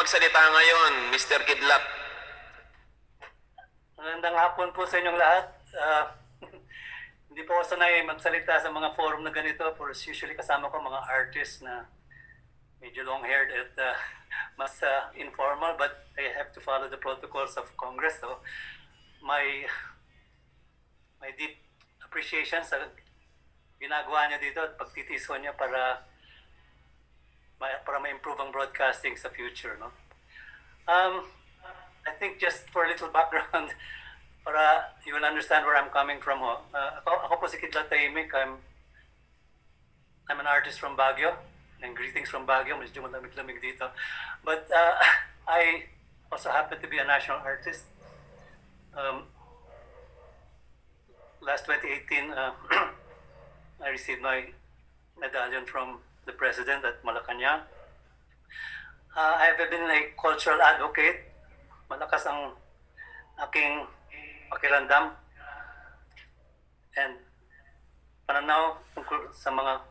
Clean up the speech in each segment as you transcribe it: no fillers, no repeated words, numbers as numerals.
magsalita ngayon, Mr. Kidlat. Magandang hapon po sa inyong lahat. Hindi po ako sanay magsalita sa mga forum na ganito. Usually kasama ko mga artists na medyo long-haired at mas informal, but I have to follow the protocols of Congress. So my deep appreciation sa ginagawa niyo dito at pagtitiso niyo para ma-improve ang broadcasting sa future, no? I think just for a little background, para you will understand where I'm coming from. Ako po si Kidlat Tahimik. I'm an artist from Baguio, and greetings from Baguio. Medyo malamig-lamig dito. But I also happen to be a national artist. Last 2018, I received my medallion from the president at Malacanang. I have been a cultural advocate. Malakas ang aking pakiramdam and pananaw tungkol sa mga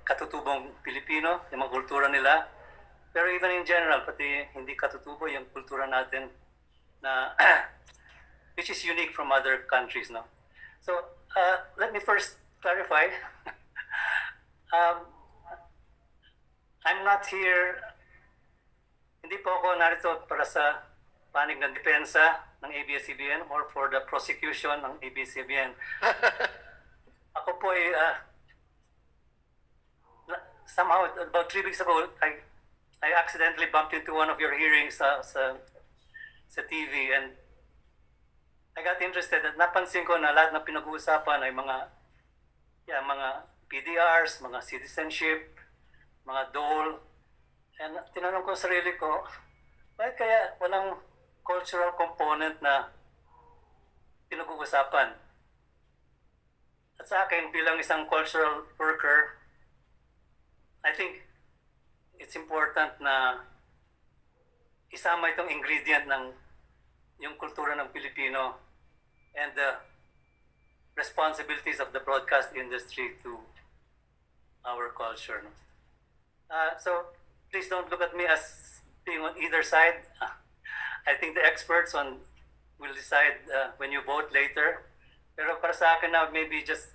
katutubong Pilipino, yung mga kultura nila. Pero even in general, pati hindi katutubo yung kultura natin na which is unique from other countries, no? So let me first clarify. I'm not here, hindi po ako narito para sa panig ng depensa ng ABS-CBN or for the prosecution ng ABS-CBN. Ako po ay, somehow, about 3 weeks ago, I accidentally bumped into one of your hearings sa TV, and I got interested at napansin ko na lahat na pinag-uusapan ay mga PDRs, mga citizenship, mga dole. And tinanong ko sa sarili ko, bakit kaya walang cultural component na pinag-uusapan? At sa akin, bilang isang cultural worker, I think it's important na isama itong ingredient ng yung kultura ng Pilipino and the responsibilities of the broadcast industry to our culture. So please don't look at me as being on either side. I think the experts will decide when you vote later. Pero para sa akin na maybe just,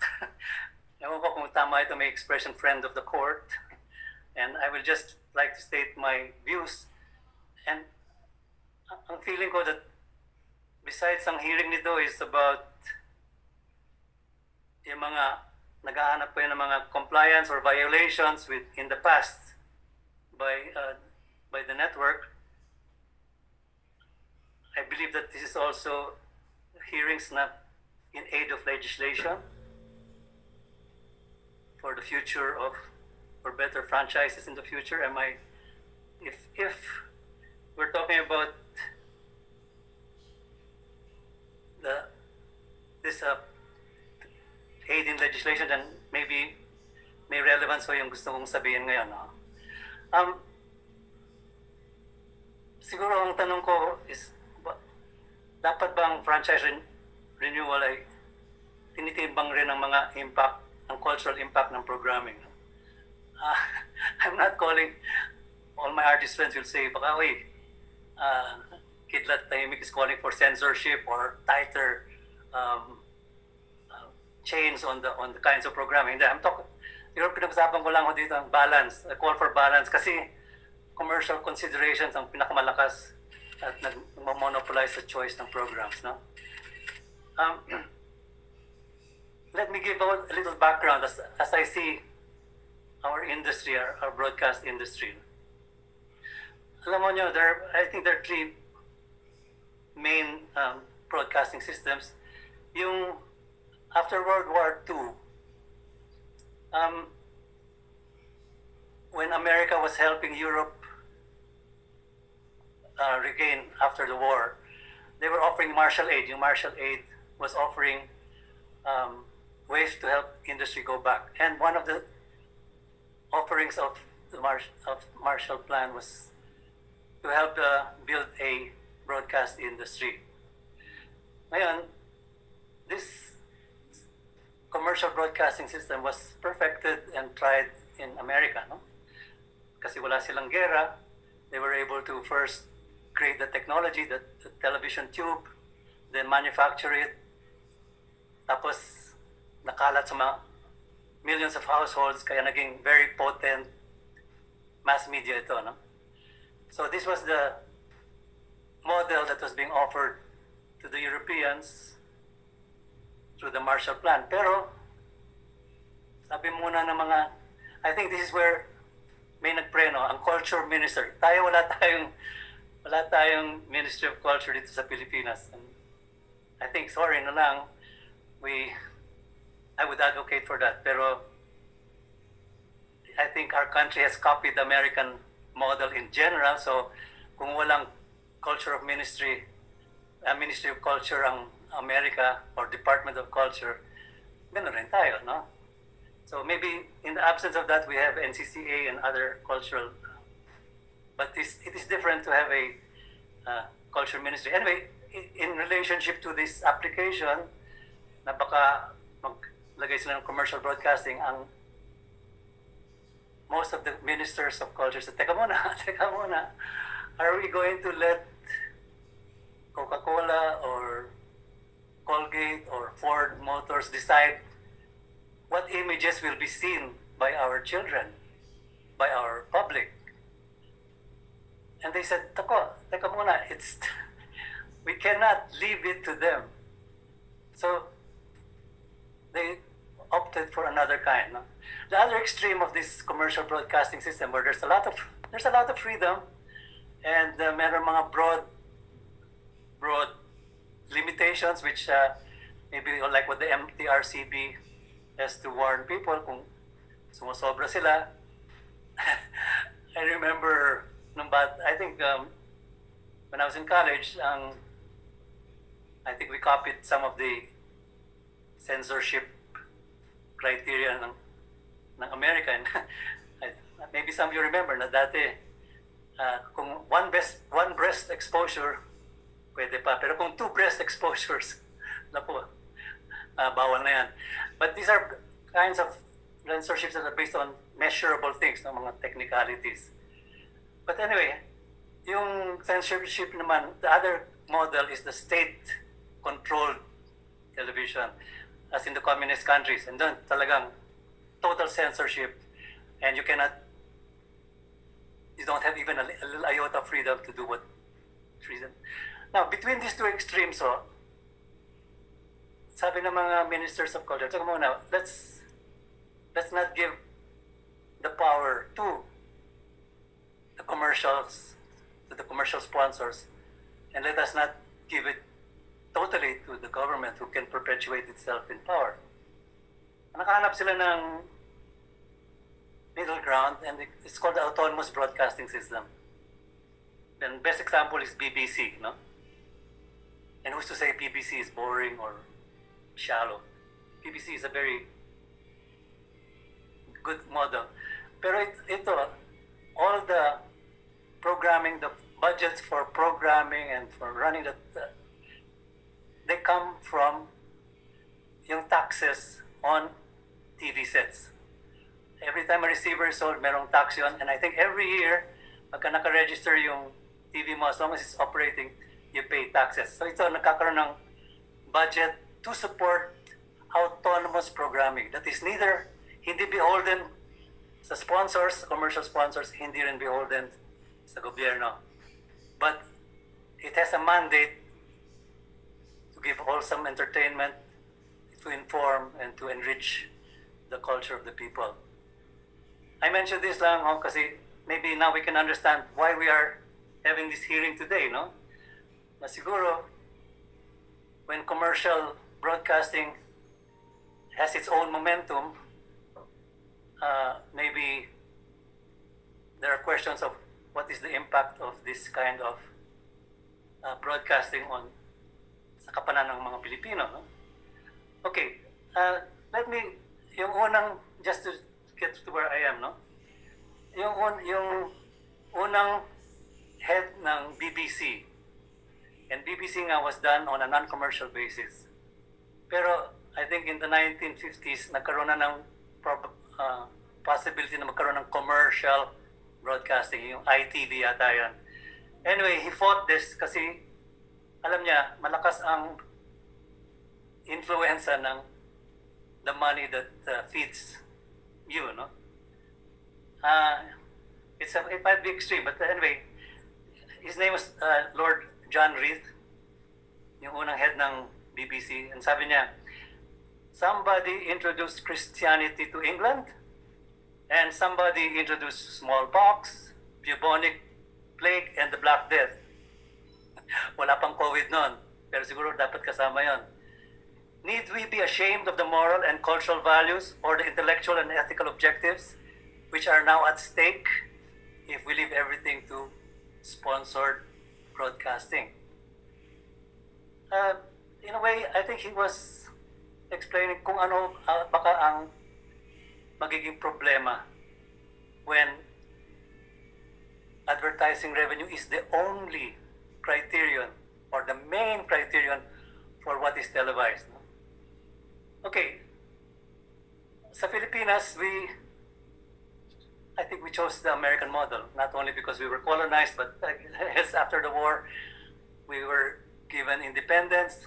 ewan ko kung tama ito, may expression, friend of the court. And I will just like to state my views. And ang feeling ko that besides ang hearing nito is about yung mga naghahanap po yun ng mga compliance or violations in the past by the network. I believe that this is also hearings na in aid of legislation for the future for better franchises in the future. If we're talking about this aid in legislation, then maybe may relevance po yung gusto kong sabihin ngayon, no? Siguro ang tanong ko is, dapat bang franchise renewal ay tinitimbang rin ang mga impact, ang cultural impact ng programming? I'm not calling, all my artist friends will say, baka Kidlat Tahimik is calling for censorship or tighter chains on the kinds of programming. I'm talking, siguro pinag-usapan ko lang dito ang balance, a call for balance, kasi commercial considerations ang pinakamalakas at nag-monopolize the choice ng programs, no? Let me give a little background as I see our industry, our broadcast industry. Alam mo nyo, I think there are 3 main broadcasting systems. Yung after World War II, when America was helping Europe regain after the war, they were offering Marshall Aid. Yung Marshall Aid was offering ways to help industry go back. And one of the offerings of the Marshall Plan was to help build a broadcast industry. Ngayon, this commercial broadcasting system was perfected and tried in America, no? kasi wala silang gera, they were able to first create the technology, the television tube, then manufacture it, tapos nakalat sa mga millions of households, kaya naging very potent mass media ito, no? So this was the model that was being offered to the Europeans through the Marshall Plan. Pero sabi muna ng mga, I think this is where may nagpreno, ang culture minister. Tayo wala tayong Ministry of Culture dito sa Pilipinas. And I think, sorry na lang, I would advocate for that. Pero I think our country has copied the American model in general. So kung walang Culture of Ministry, Ministry of Culture ang America or Department of Culture, gano'n rin tayo, no? So maybe in the absence of that, we have NCCA and other cultural, but it is different to have a culture ministry. Anyway, in relationship to this application, na baka maglagay sila ng commercial broadcasting, ang most of the ministers of culture said, teka muna, are we going to let Coca-Cola or Colgate or Ford Motors decide what images will be seen by our children, by our public? And they said, teka muna, we cannot leave it to them. So they opted for another kind. No? The other extreme of this commercial broadcasting system, where there's a lot of freedom, and meron mga broad limitations, which maybe like what the MTRCB has to warn people kung sumusobra sila. I remember I think when I was in college, I think we copied some of the censorship criteria ng American. Maybe some of you remember na dati kung one breast exposure pwede pa, pero kung 2 breast exposures, naku, bawal na yan. But these are kinds of censorships that are based on measurable things, no, mga technicalities. But anyway, yung censorship naman, the other model is the state-controlled television, as in the communist countries. And doon talagang total censorship, and you don't have even a little iota of freedom to do what freedom. Now, between these two extremes, sabi ng mga ministers of culture, teka muna, let's not give the power to the commercial sponsors, and let us not give it totally to the government, who can perpetuate itself in power. Nakahanap sila ng middle ground, and it's called the autonomous broadcasting system. And best example is BBC, no? And who's to say BBC is boring or shallow? BBC is a very good model. Pero ito, all the programming, the budgets for programming and for running they come from yung taxes on TV sets. Every time a receiver is sold, merong tax yun. And I think every year, pagka naka-register yung TV mo, as long as it's operating, you pay taxes. So ito, nagkakaroon ng budget to support autonomous programming. That is hindi beholden sa sponsors, commercial sponsors, hindi rin beholden sa gobyerno. But it has a mandate to give wholesome entertainment, to inform, and to enrich the culture of the people. I mentioned this lang kasi maybe now we can understand why we are having this hearing today, no? Na siguro, when commercial broadcasting has its own momentum, maybe there are questions of what is the impact of this kind of broadcasting on sa kapanan ng mga Pilipino, no? Okay, yung unang, just to get to where I am, no? Yung unang head ng BBC, and BBC nga was done on a non-commercial basis. Pero I think in the 1950s, nagkaroon na ng possibility na magkaroon ng commercial broadcasting, yung ITV yata yun. Anyway, he fought this kasi alam niya, malakas ang influensya ng the money that feeds you, no? It might be extreme, but anyway, his name was Lord John Reith, yung unang head ng BBC, and sabi niya, somebody introduced Christianity to England, and somebody introduced smallpox, bubonic plague, and the Black Death. Wala pang COVID noon, pero siguro dapat kasama yon. Need we be ashamed of the moral and cultural values or the intellectual and ethical objectives which are now at stake if we leave everything to sponsored broadcasting? In a way, I think he was explaining kung ano baka ang magiging problema when advertising revenue is the only criterion or the main criterion for what is televised. Okay, sa Filipinas, I think we chose the American model, not only because we were colonized, but after the war, we were given independence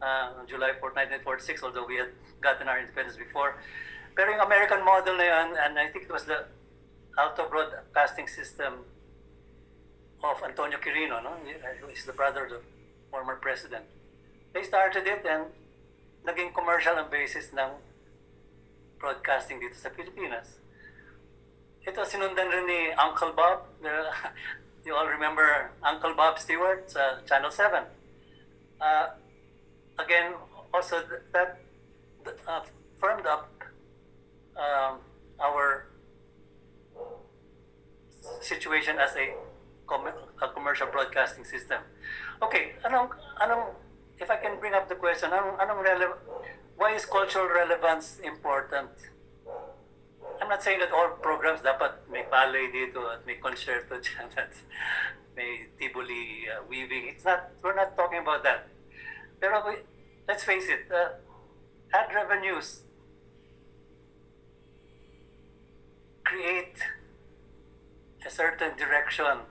on July 4, 1946, although we had gotten our independence before. Pero yung American model na yun, and I think it was the auto broadcasting system of Antonio Quirino, no? Who is the brother of the former president. They started it and naging commercial ang basis ng broadcasting dito sa Pilipinas. Ito sinundan rin ni Uncle Bob. You all remember Uncle Bob Stewart sa Channel 7. Again, also that firmed up our situation as a commercial broadcasting system. Okay, if I can bring up the question, why is cultural relevance important? I'm not saying that all programs dapat may ballet dito at may concerto dyan at may Tivoli weaving. We're not talking about that. Pero let's face it, ad revenues create a certain direction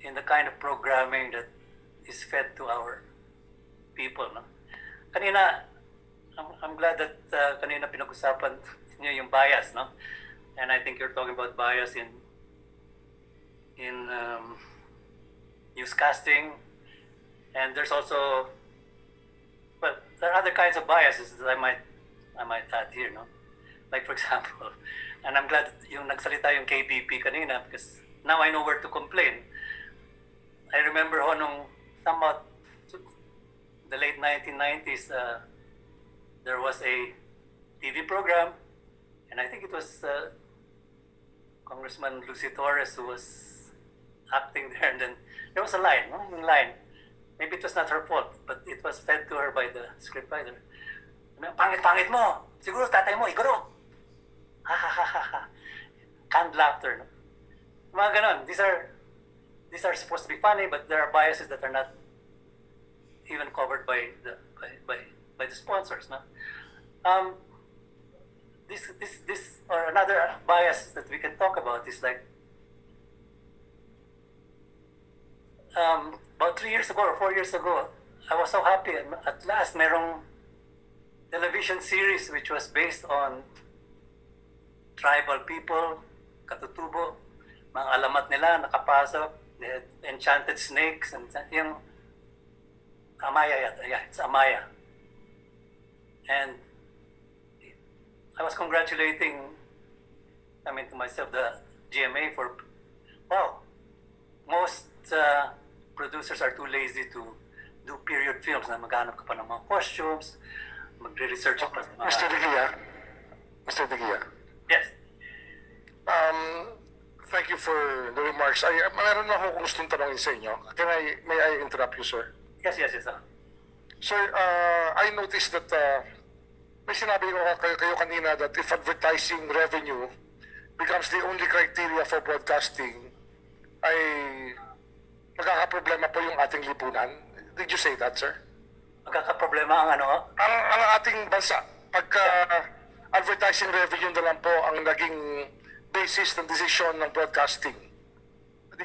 in the kind of programming that is fed to our people. No? Kanina, I'm glad that kanina pinag-usapan niyo yung bias, no? And I think you're talking about bias in newscasting, and there's also, well, there are other kinds of biases that I might add here, no? Like for example, and I'm glad yung nagsalita yung KBP kanina because now I know where to complain. I remember nung somewhat the late 1990s, there was a TV program, and I think it was Congressman Lucy Torres who was acting there, and then there was a line, no? Yung line. Maybe it was not her fault, but it was fed to her by the scriptwriter. Pangit-pangit mo! Siguro tatay mo, iguro! Ha ha ha ha ha. Canned laughter, no? Mga ganon. These are supposed to be funny, but there are biases that are not even covered by the sponsors, no? This or another bias that we can talk about is like about 3 years ago or 4 years ago, I was so happy at last merong television series which was based on tribal people, katutubo, mga alamat nila nakapasok, they had enchanted snakes, and yung Amaya yata, yeah, it's Amaya. And I was congratulating, to myself, the GMA for, wow, most producers are too lazy to do period films na maghanap ka pa ng mga costumes, magre-research pa sa mga... Mr. De Guia, Yes. thank you for the remarks. Meron na ako gustong tanongin sa inyo. May I interrupt you, sir? Yes. Sir, I noticed that may sinabi ko kayo kanina that if advertising revenue becomes the only criteria for broadcasting, ay magkakaproblema po yung ating lipunan. Did you say that, sir? Magkakaproblema ang ano? Ang ating bansa, pagka advertising revenue na lang po ang naging basis ng desisyon ng broadcasting.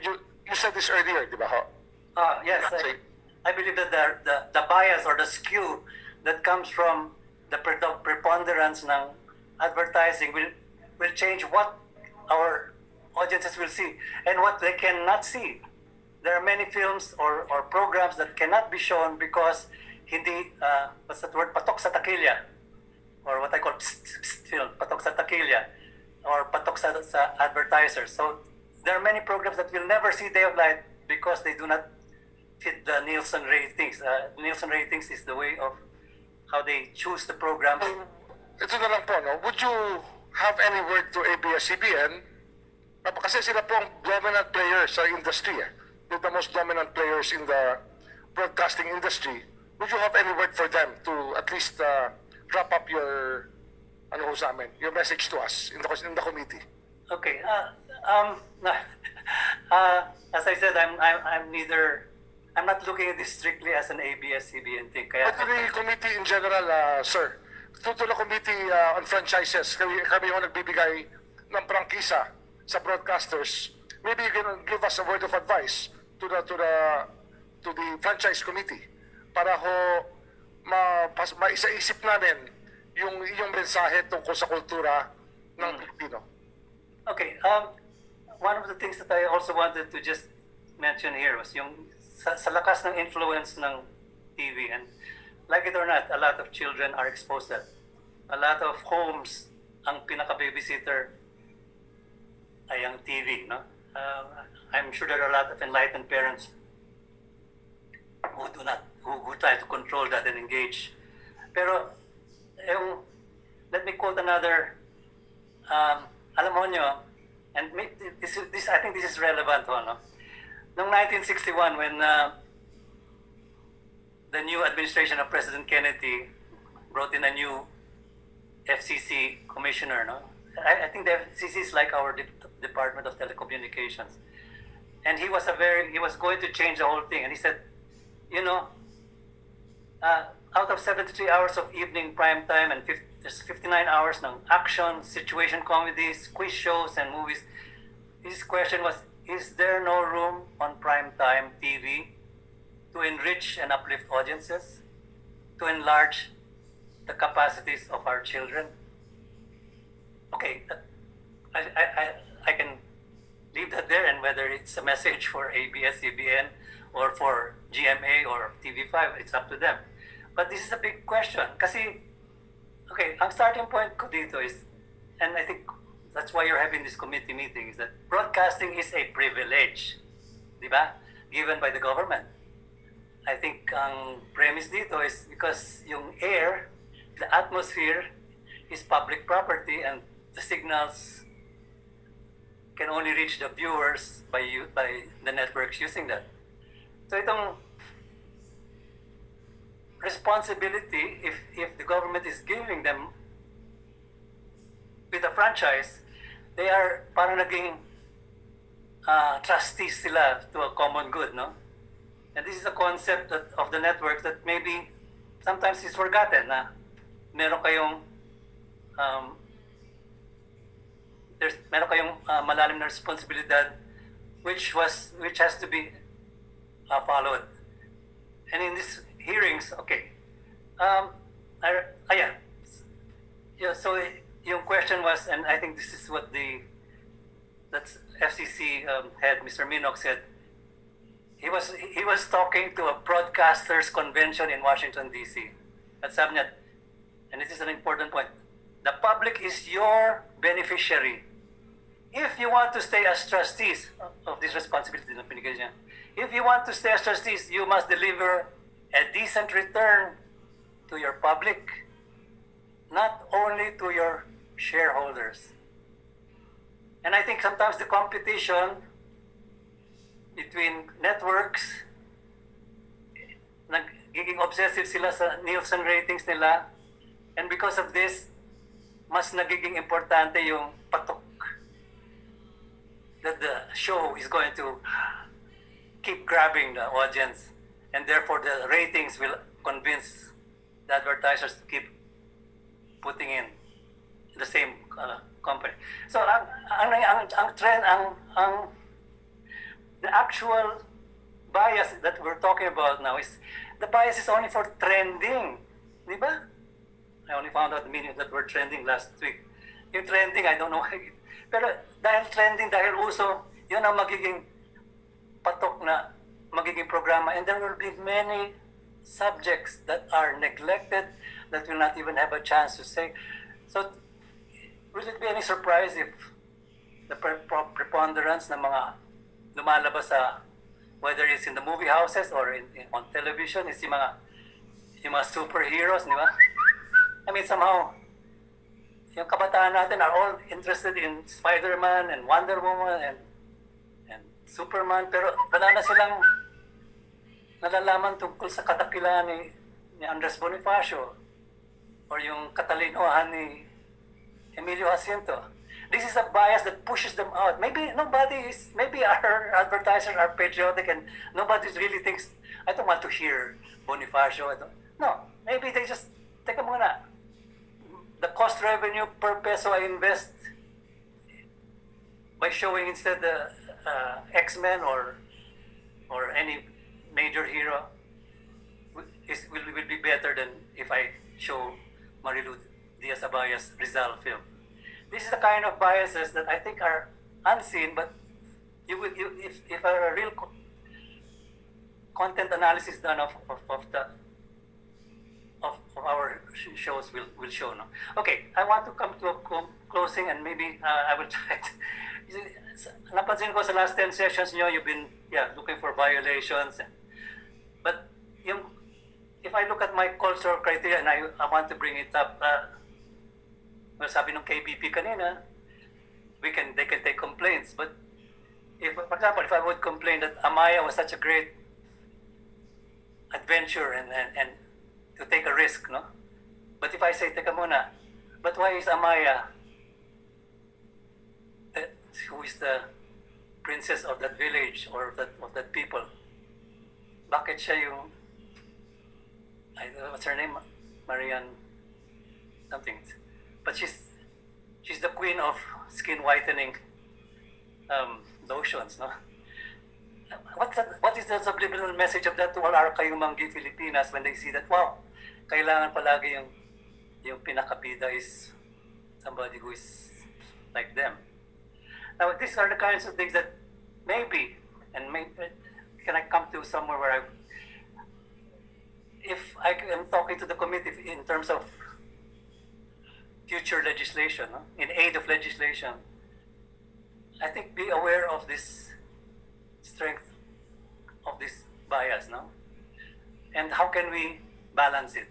You said this earlier, di ba ho? Yes, I believe that the bias or the skew that comes from the preponderance ng advertising will change what our audiences will see and what they cannot see. There are many films or programs that cannot be shown because hindi, what's that word, patok sa takilya, or what I call film, patok sa takilya, or patok sa advertisers. So there are many programs that will never see day of light because they do not fit the Nielsen ratings. Nielsen ratings is the way of how they choose the programs. Ito na lang po, no? Would you have any word to ABS-CBN? Kasi sila po ang dominant players sa industry. They're the most dominant players in the broadcasting industry. Would you have any word for them to at least wrap up your your message to us in the committee? Okay. As I said, I'm not looking at this strictly as an ABS-CBN thing. Kaya, But the committee in general, sir, tutulong committee on franchises, kami yung nagbibigay ng prangkisa sa broadcasters. Maybe you can give us a word of advice to the franchise committee para ho maisa-isip namin yung iyong mensahe tungkol sa kultura ng Pilipino. okay. One of the things that I also wanted to just mention here was yung sa lakas ng influence ng TV, and like it or not, a lot of children are exposed to that. A lot of homes, ang pinaka-babysitter ay ang TV, no? I'm sure there are a lot of enlightened parents who try to control that and engage. Pero let me quote another, alam mo nyo, and this I think this is relevant, no? Noong 1961, when the new administration of President Kennedy brought in a new FCC commissioner, no? I think the FCC is like our Department of Telecommunications, and he was going to change the whole thing, and he said, out of 73 hours of evening prime time and there's 59 hours ng action, situation comedies, quiz shows, and movies. His question was, is there no room on primetime TV to enrich and uplift audiences, to enlarge the capacities of our children? Okay, I can leave that there, and whether it's a message for ABS-CBN or for GMA or TV5, it's up to them. But this is a big question. Kasi, okay, ang starting point ko dito is, and I think that's why you're having this committee meeting, is that broadcasting is a privilege, di ba? Given by the government. I think ang premise dito is because yung air, the atmosphere, is public property, and the signals can only reach the viewers by the networks using that. So itong responsibility, if the government is giving them with a franchise, they are parang naging trustees sila to a common good, no? And this is a concept of the network that maybe sometimes is forgotten, na meron kayong malalim na responsibilidad which has to be followed. And in these hearings, okay, so yung question was, and I think this is what that's FCC head Mr. Minock said. He was talking to a broadcasters convention in Washington D.C. at sabi niya, and this is an important point, the public is your beneficiary. If you want to stay as trustees of this responsibility na pinigay niya, if you want to stay as trustees, you must deliver a decent return to your public, not only to your shareholders. And I think sometimes the competition between networks, nagiging obsessive sila sa Nielsen ratings nila, and because of this, mas nagiging importante yung patok that the show is going to keep grabbing the audience, and therefore the ratings will convince the advertisers to keep putting in the same company. So ang trend, the actual bias that we're talking about now is the bias is only for trending, di ba? I only found out the meaning of that word trending last week. Yung trending, I don't know why. Pero dahil trending, dahil uso, yun ang magiging patok na magiging programa. And there will be many subjects that are neglected, that will not even have a chance to say. So, will it be any surprise if the preponderance ng mga lumalabas sa, whether it's in the movie houses or on television, is yung mga superheroes, di ba? I mean, somehow, yung kabataan natin are all interested in Spider-Man and Wonder Woman and Superman, pero wala na silang nalalaman tungkol sa kadakilaan ni Andres Bonifacio or yung katalinohan ni Emilio Jacinto. This is a bias that pushes them out. Maybe our advertisers are patriotic and nobody really thinks, I don't want to hear Bonifacio. No, maybe they just, teka muna, the cost revenue per peso I invest by showing instead the X-Men or any major hero will be better than if I show Marilu Diaz-Abaya's Rizal film. This is the kind of biases that I think are unseen, but if a real content analysis done of our shows will show. No? Okay, I want to come to a closing, and maybe I will try to. Napansin ko sa last 10 sessions nyo, you've been looking for violations. But if I look at my cultural criteria, and I want to bring it up, well, sabi ng KBP kanina, they can take complaints. But for example, if I would complain that Amaya was such a great adventure and to take a risk, no? But if I say, teka muna, but why is Amaya, who is the princess of that village or of that people, bakit siya yung, I don't know, what's her name? Marian something. But she's the queen of skin whitening lotions, no? What is the subliminal message of that to all our kayumanggi Filipinas when they see that, wow, kailangan palagi yung pinakabida is somebody who is like them. Now, these are the kinds of things that maybe can I come to somewhere where if I am talking to the committee in terms of future legislation, no? In aid of legislation, I think be aware of this strength of this bias, no? And how can we balance it?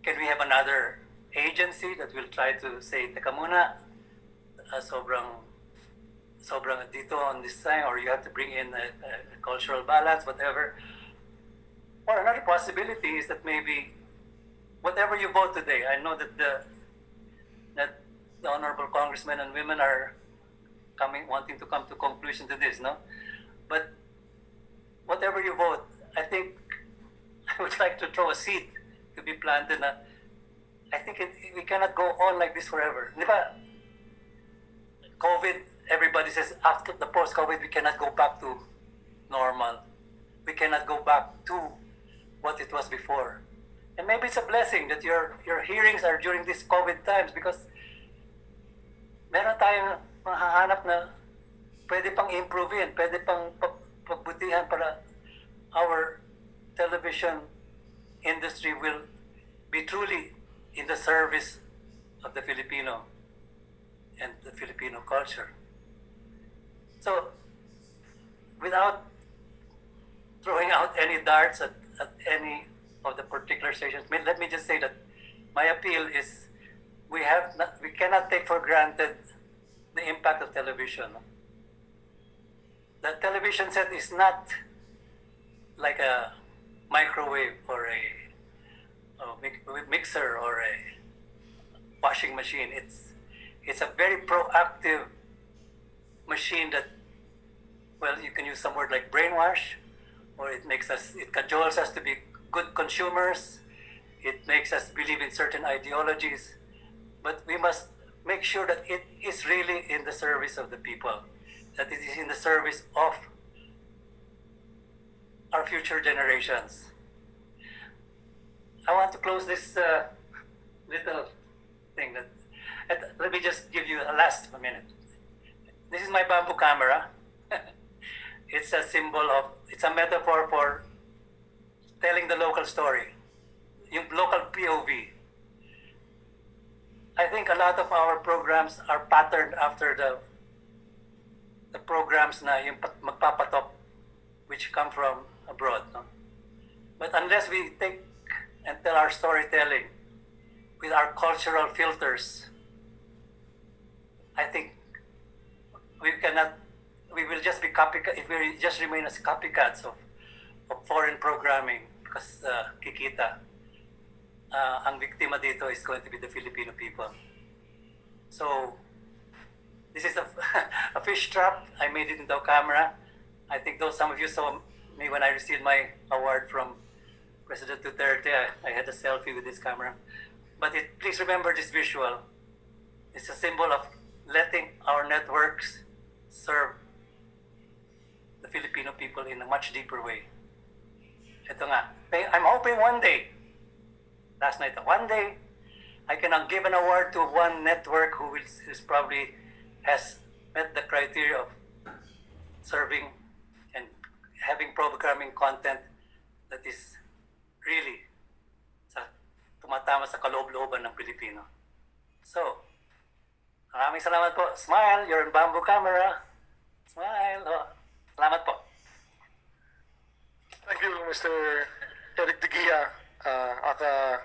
Can we have another agency that will try to say, teka muna, sobrang dito on this time, or you have to bring in a cultural balance, whatever. Or another possibility is that maybe whatever you vote today, I know that the honorable congressmen and women are wanting to come to conclusion to this, no? But whatever you vote, I think I would like to throw a seed to be planted. I think we cannot go on like this forever. Di ba? COVID, everybody says after the post-COVID, we cannot go back to normal. We cannot go back to what it was before. And maybe it's a blessing that your hearings are during these COVID times, because meron tayong mahahanap na pwede pang improve, pwede pang pagbutihan para our television industry will be truly in the service of the Filipino and the Filipino culture. So, without throwing out any darts at any of the particular stations, let me just say that my appeal is we cannot take for granted the impact of television. The television set is not like a microwave or a mixer or a washing machine. It's a very proactive machine that, well, you can use some word like brainwash, or it cajoles us to be good consumers. It makes us believe in certain ideologies. but we must make sure that it is really in the service of the people, that it is in the service of our future generations. I want to close this little thing. Let me just give you a last minute. This is my bamboo camera. It's a symbol of, it's a metaphor for telling the local story, yung local POV. I think a lot of our programs are patterned after the programs na yung magpapatok, which come from abroad. No? But unless we take and tell our storytelling with our cultural filters, I think we will just be copycat, if we just remain as copycats of foreign programming, because kikita, ang biktima dito is going to be the Filipino people. So, this is a fish trap. I made it into a camera. I think some of you saw me when I received my award from President Duterte. I had a selfie with this camera. But please remember this visual. It's a symbol of letting our networks serve the Filipino people in a much deeper way. Ito nga. I'm hoping one day, last night, one day, I can give an award to one network who probably has met the criteria of serving and having programming content that is really tumatama sa kaloob-looban ng Pilipino. So, maraming salamat po. Smile, you're in bamboo camera. Smile. Oh, salamat po. Thank you, Mr. Eric De Guia, aka